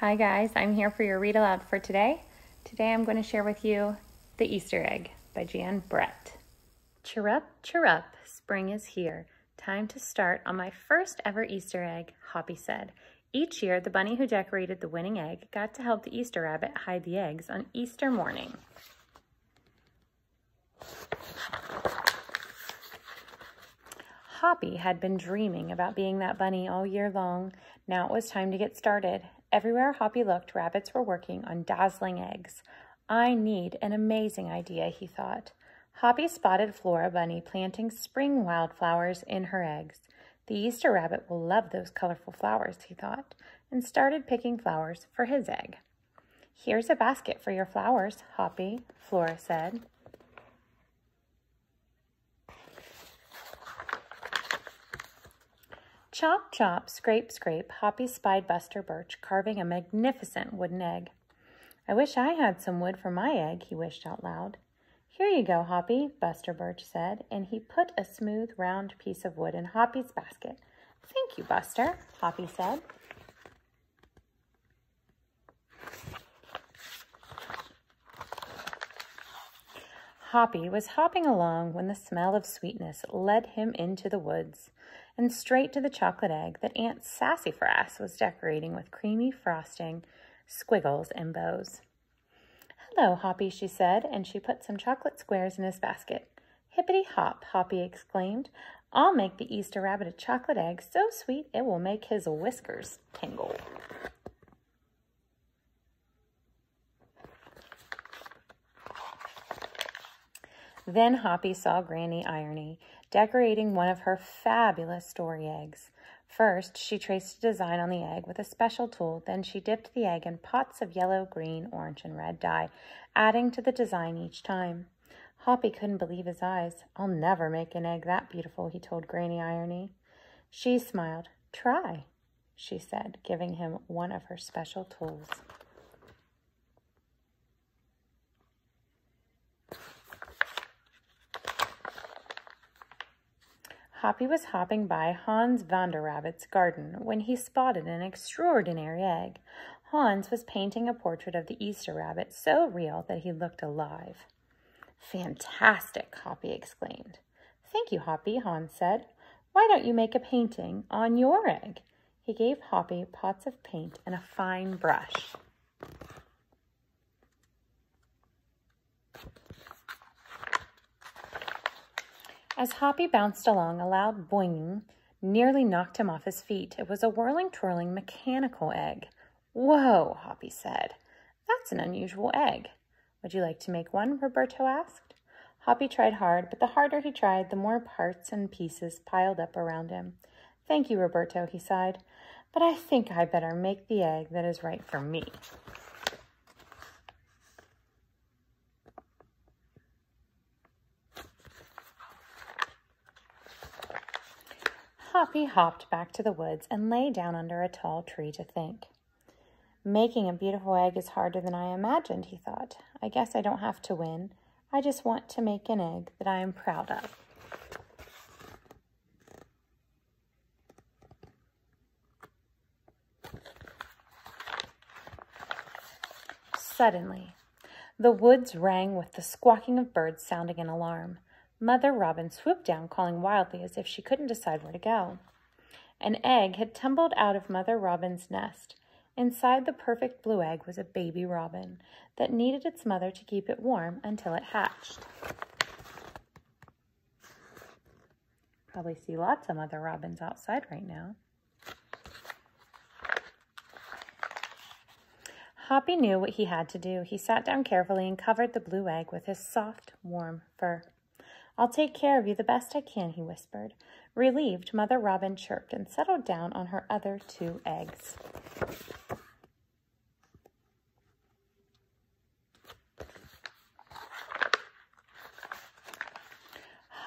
Hi guys, I'm here for your read aloud for today. Today I'm going to share with you The Easter Egg by Jan Brett. Cheer up, spring is here. Time to start on my first ever Easter egg, Hoppy said. Each year, the bunny who decorated the winning egg got to help the Easter rabbit hide the eggs on Easter morning. Hoppy had been dreaming about being that bunny all year long. Now it was time to get started. Everywhere Hoppy looked, rabbits were working on dazzling eggs. I need an amazing idea, he thought. Hoppy spotted Flora Bunny planting spring wildflowers in her eggs. The Easter rabbit will love those colorful flowers, he thought, and started picking flowers for his egg. Here's a basket for your flowers, Hoppy, Flora said. Chop, chop, scrape, scrape, Hoppy spied Buster Birch carving a magnificent wooden egg. I wish I had some wood for my egg, he wished out loud. Here you go, Hoppy, Buster Birch said, and he put a smooth, round piece of wood in Hoppy's basket. Thank you, Buster, Hoppy said. Hoppy was hopping along when the smell of sweetness led him into the woods and straight to the chocolate egg that Aunt Sassafras was decorating with creamy frosting, squiggles, and bows. Hello, Hoppy, she said, and she put some chocolate squares in his basket. Hippity hop, Hoppy exclaimed. I'll make the Easter rabbit a chocolate egg so sweet it will make his whiskers tingle. Then Hoppy saw Granny Irony decorating one of her fabulous story eggs. First, she traced a design on the egg with a special tool. Then she dipped the egg in pots of yellow, green, orange, and red dye, adding to the design each time. Hoppy couldn't believe his eyes. I'll never make an egg that beautiful, he told Granny Irony. She smiled. Try, she said, giving him one of her special tools. Hoppy was hopping by Hans Vanderrabbit's garden when he spotted an extraordinary egg. Hans was painting a portrait of the Easter rabbit so real that he looked alive. Fantastic, Hoppy exclaimed. Thank you, Hoppy, Hans said. Why don't you make a painting on your egg? He gave Hoppy pots of paint and a fine brush. As Hoppy bounced along, a loud boinging nearly knocked him off his feet. It was a whirling, twirling, mechanical egg. Whoa, Hoppy said. That's an unusual egg. Would you like to make one? Roberto asked. Hoppy tried hard, but the harder he tried, the more parts and pieces piled up around him. Thank you, Roberto, he sighed, but I think I better make the egg that is right for me. Hoppy hopped back to the woods and lay down under a tall tree to think. Making a beautiful egg is harder than I imagined, he thought. I guess I don't have to win. I just want to make an egg that I am proud of. Suddenly, the woods rang with the squawking of birds sounding an alarm. Mother Robin swooped down, calling wildly as if she couldn't decide where to go. An egg had tumbled out of Mother Robin's nest. Inside the perfect blue egg was a baby robin that needed its mother to keep it warm until it hatched. Probably see lots of mother robins outside right now. Hoppy knew what he had to do. He sat down carefully and covered the blue egg with his soft, warm fur. I'll take care of you the best I can, he whispered. Relieved, Mother Robin chirped and settled down on her other 2 eggs.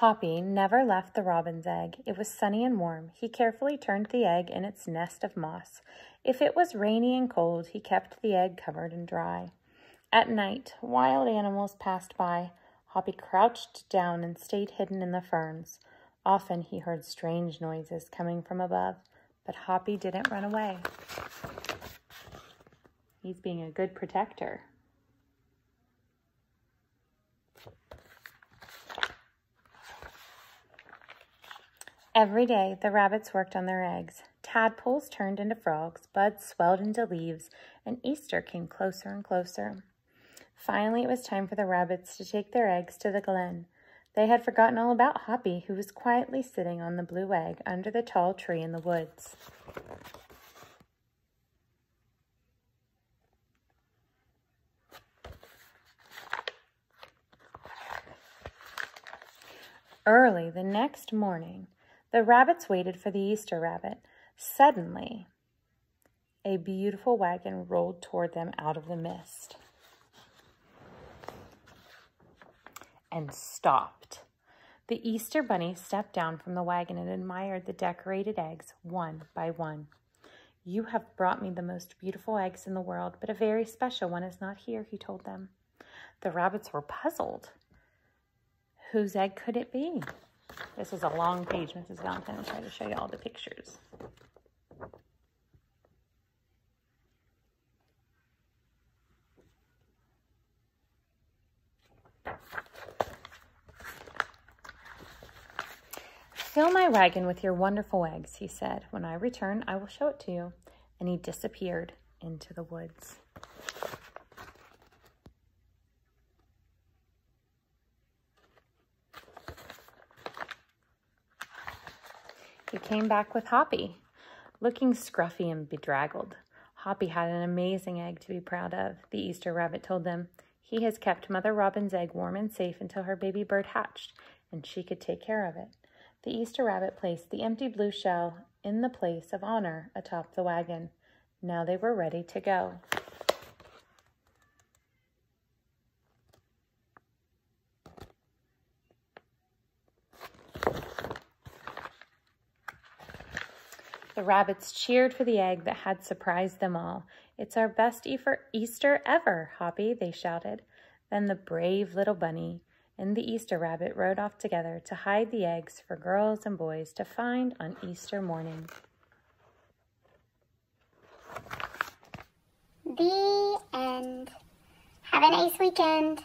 Hoppy never left the robin's egg. It was sunny and warm. He carefully turned the egg in its nest of moss. If it was rainy and cold, he kept the egg covered and dry. At night, wild animals passed by. Hoppy crouched down and stayed hidden in the ferns. Often he heard strange noises coming from above, but Hoppy didn't run away. He's being a good protector. Every day, the rabbits worked on their eggs. Tadpoles turned into frogs, buds swelled into leaves, and Easter came closer and closer. Finally, it was time for the rabbits to take their eggs to the glen. They had forgotten all about Hoppy, who was quietly sitting on the blue egg under the tall tree in the woods. Early the next morning, the rabbits waited for the Easter rabbit. Suddenly, a beautiful wagon rolled toward them out of the mist and stopped. The Easter bunny stepped down from the wagon and admired the decorated eggs one by one. "You have brought me the most beautiful eggs in the world, but a very special one is not here," he told them. The rabbits were puzzled. Whose egg could it be? This is a long page, Mrs. Valentine. I'll try to show you all the pictures. "Fill my wagon with your wonderful eggs," he said. "When I return, I will show it to you." And he disappeared into the woods. He came back with Hoppy, looking scruffy and bedraggled. Hoppy had an amazing egg to be proud of, the Easter rabbit told them. He has kept Mother Robin's egg warm and safe until her baby bird hatched, and she could take care of it. The Easter rabbit placed the empty blue shell in the place of honor atop the wagon. Now they were ready to go. The rabbits cheered for the egg that had surprised them all. "It's our best Easter ever, Hoppy," they shouted. Then the brave little bunny and the Easter rabbit rode off together to hide the eggs for girls and boys to find on Easter morning. The end. Have a nice weekend.